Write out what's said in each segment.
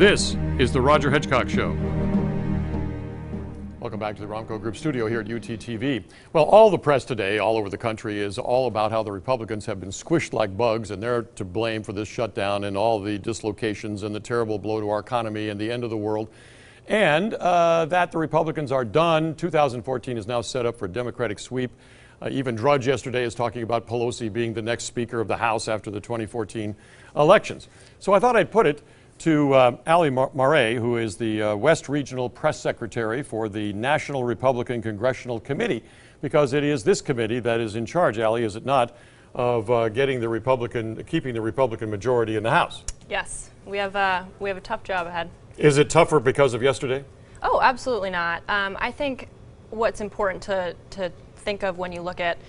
This is the Roger Hedgecock Show. Welcome back to the Romco Group studio here at UTTV. Well, all the press today, all over the country, is all about how the Republicans have been squished like bugs, and they're to blame for this shutdown and all the dislocations and the terrible blow to our economy and the end of the world. And that the Republicans are done. 2014 is now set up for a Democratic sweep. Even Drudge yesterday is talking about Pelosi being the next Speaker of the House after the 2014 elections. So I thought I'd put it to Alleigh Marré, who is the West Regional Press Secretary for the National Republican Congressional Committee, because it is this committee that is in charge, Alleigh, is it not, of keeping the Republican majority in the House? Yes, we have a tough job ahead. Is it tougher because of yesterday? Oh, absolutely not. I think what's important to think of when you look at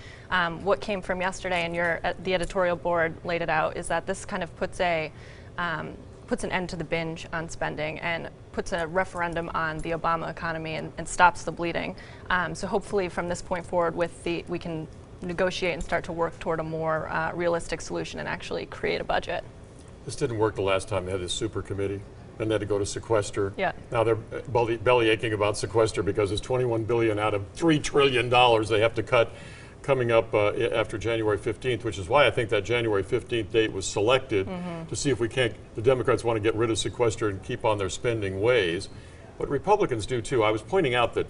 what came from yesterday, and the editorial board laid it out, is that this kind of puts an end to the binge on spending and puts a referendum on the Obama economy and stops the bleeding. So hopefully from this point forward we can negotiate and start to work toward a more realistic solution and actually create a budget. This didn't work the last time they had this super committee and they had to go to sequester. Yeah. Now they're belly aching about sequester because it's $21 billion out of $3 trillion they have to cut coming up after January 15th, which is why I think that January 15th date was selected to see if the Democrats want to get rid of sequester and keep on their spending ways. But Republicans do too. I was pointing out that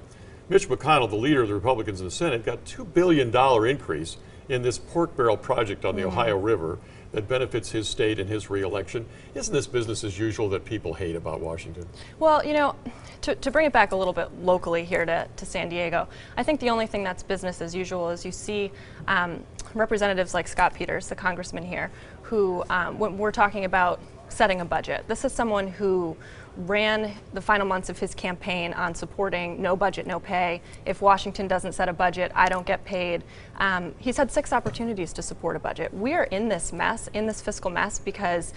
Mitch McConnell, the leader of the Republicans in the Senate, got a $2 billion increase in this pork barrel project on the Ohio River that benefits his state and his re-election. Isn't this business as usual that people hate about Washington? Well, you know, to bring it back a little bit locally here to San Diego, I think the only thing that's business as usual is you see representatives like Scott Peters, the congressman here, who, when we're talking about setting a budget, this is someone who ran the final months of his campaign on supporting no budget, no pay. If Washington doesn't set a budget, I don't get paid. He's had 6 opportunities to support a budget. We are in this mess, in this fiscal mess, because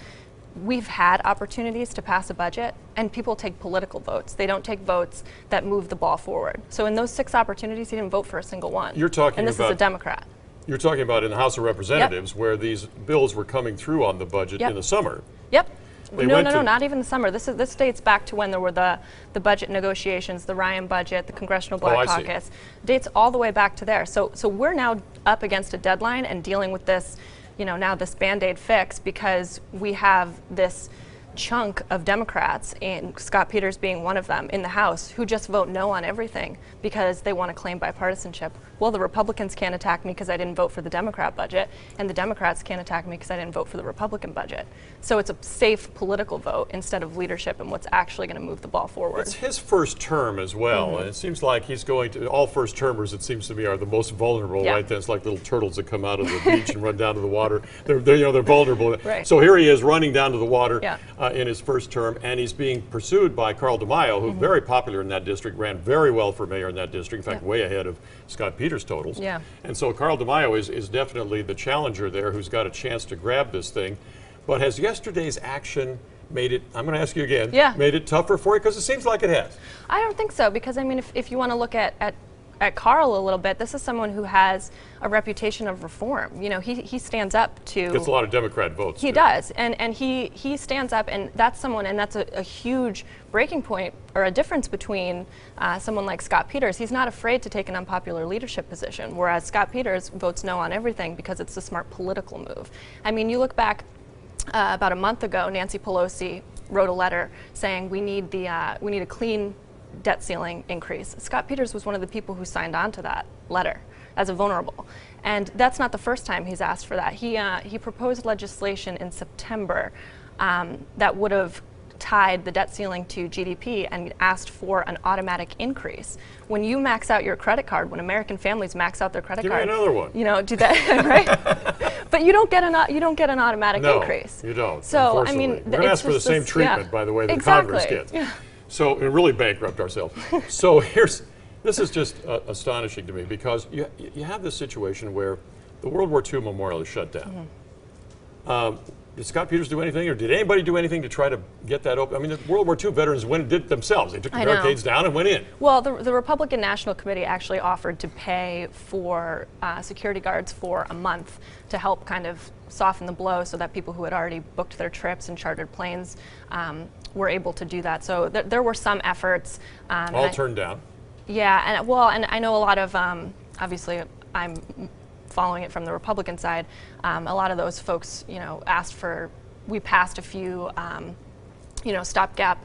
we've had opportunities to pass a budget and people take political votes. They don't take votes that move the ball forward. So in those 6 opportunities, he didn't vote for a single one. You're talking and this is a Democrat. You're talking about in the House of Representatives where these bills were coming through on the budget in the summer. Yep. No, not even the summer. This dates back to when there were the budget negotiations, the Ryan budget, the Congressional Black Caucus. Dates all the way back to there. So we're now up against a deadline and dealing with this, you know, now this Band-Aid fix because we have this chunk of Democrats, and Scott Peters being one of them, in the House who just vote no on everything because they want to claim bipartisanship. Well, the Republicans can't attack me because I didn't vote for the Democrat budget, and the Democrats can't attack me because I didn't vote for the Republican budget. So it's a safe political vote instead of leadership and what's actually going to move the ball forward. It's his first term as well, and it seems like he's going to, all first termers, it seems to me, are the most vulnerable, right? Then it's like little turtles that come out of the beach and run down to the water. They're vulnerable. Right. So here he is running down to the water in his first term, and he's being pursued by Carl DeMaio, who's very popular in that district, ran very well for mayor in that district, in fact, way ahead of Scott Peters' totals. Yeah. And so Carl DeMaio is definitely the challenger there who's got a chance to grab this thing. But has yesterday's action made it, I'm going to ask you again, made it tougher for you? Because it seems like it has. I don't think so, because I mean, if you want to look at Carl a little bit, this is someone who has a reputation of reform. You know, he stands up to... Gets a lot of Democrat votes. He does, and he stands up, and that's someone, and that's a huge breaking point, or a difference between someone like Scott Peters. He's not afraid to take an unpopular leadership position, whereas Scott Peters votes no on everything because it's a smart political move. I mean, you look back about a month ago, Nancy Pelosi wrote a letter saying we need a clean debt ceiling increase. Scott Peters was one of the people who signed on to that letter as a vulnerable. And that's not the first time he's asked for that. He proposed legislation in September that would have tied the debt ceiling to GDP and asked for an automatic increase. When you max out your credit card, when American families max out their credit card, give me another one. You know, do that, right? But you don't get an automatic increase. No, you don't. So I mean, we're going to ask for the same treatment, by the way, that Congress gets. Yeah. So we really bankrupt ourselves. So this is just astonishing to me, because you have this situation where the World War II memorial is shut down. did Scott Peters do anything, or did anybody do anything to try to get that open? I mean, the World War II veterans did it themselves. They took the barricades down and went in. Well, the Republican National Committee actually offered to pay for security guards for a month to help kind of soften the blow so that people who had already booked their trips and chartered planes were able to do that. So there were some efforts. All turned down. Yeah, and I know a lot of, obviously I'm following it from the Republican side, a lot of those folks, asked for, we passed a few, stopgap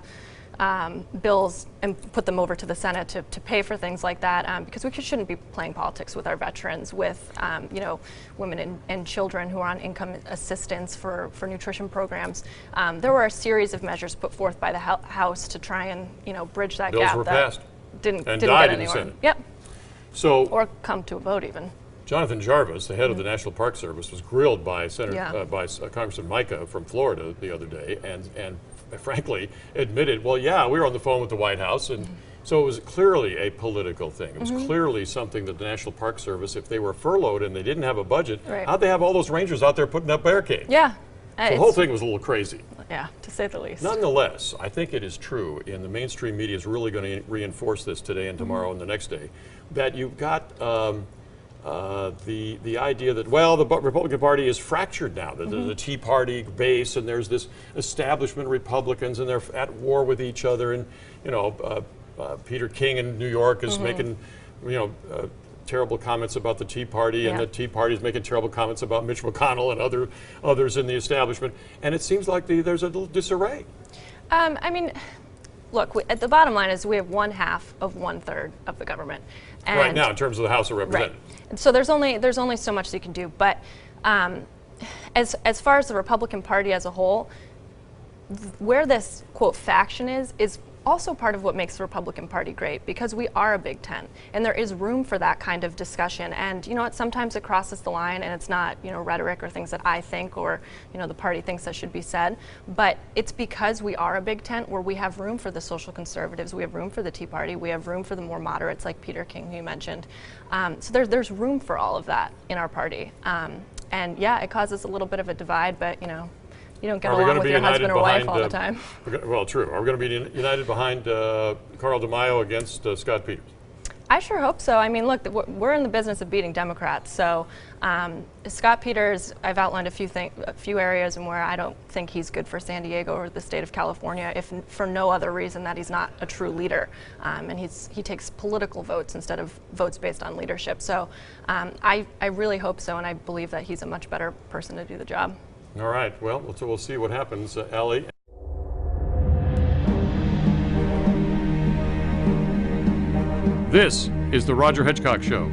bills and put them over to the Senate to pay for things like that, because we shouldn't be playing politics with our veterans, with women and children who are on income assistance for nutrition programs. There were a series of measures put forth by the House to try and bridge that Bills gap. were passed. Didn't died get in the anywhere. Senate. Yep. So, or come to a vote even. Jonathan Jarvis, the head of the National Park Service, was grilled by Congressman Micah from Florida the other day, and frankly admitted, well, yeah, we were on the phone with the White House, and so it was clearly a political thing. It was clearly something that the National Park Service, if they were furloughed and they didn't have a budget, how'd they have all those rangers out there putting up barricades? Yeah. So the whole thing was a little crazy. Yeah, to say the least. Nonetheless, I think it is true, and the mainstream media is really going to reinforce this today and tomorrow and the next day, that you've got the idea that, well, the Republican Party is fractured now. There's a Tea Party base, and there's this establishment Republicans, and they're at war with each other. And Peter King in New York is making, terrible comments about the Tea Party, and the Tea Party is making terrible comments about Mitch McConnell and others in the establishment. And it seems like there's a little disarray. I mean, look, at the bottom line is we have 1/2 of 1/3 of the government. And right now, in terms of the House of Representatives. Right. So there's only so much you can do. But as far as the Republican Party as a whole, where this quote faction is also part of what makes the Republican Party great, because we are a big tent, and there is room for that kind of discussion. And sometimes it crosses the line, and it's not rhetoric or things that I think or the party thinks that should be said. But it's because we are a big tent where we have room for the social conservatives, we have room for the Tea Party, we have room for the more moderates like Peter King, who you mentioned. So there's room for all of that in our party. And yeah, it causes a little bit of a divide, but you don't get along with your husband or wife all the time. Well, true. Are we going to be united behind Carl DeMaio against Scott Peters? I sure hope so. I mean, look, we're in the business of beating Democrats. So Scott Peters, I've outlined a few areas in where I don't think he's good for San Diego or the state of California, if for no other reason that he's not a true leader. And he takes political votes instead of votes based on leadership. So I really hope so, and I believe that he's a much better person to do the job. All right. Well, we'll see what happens, Alleigh. This is the Roger Hedgecock Show.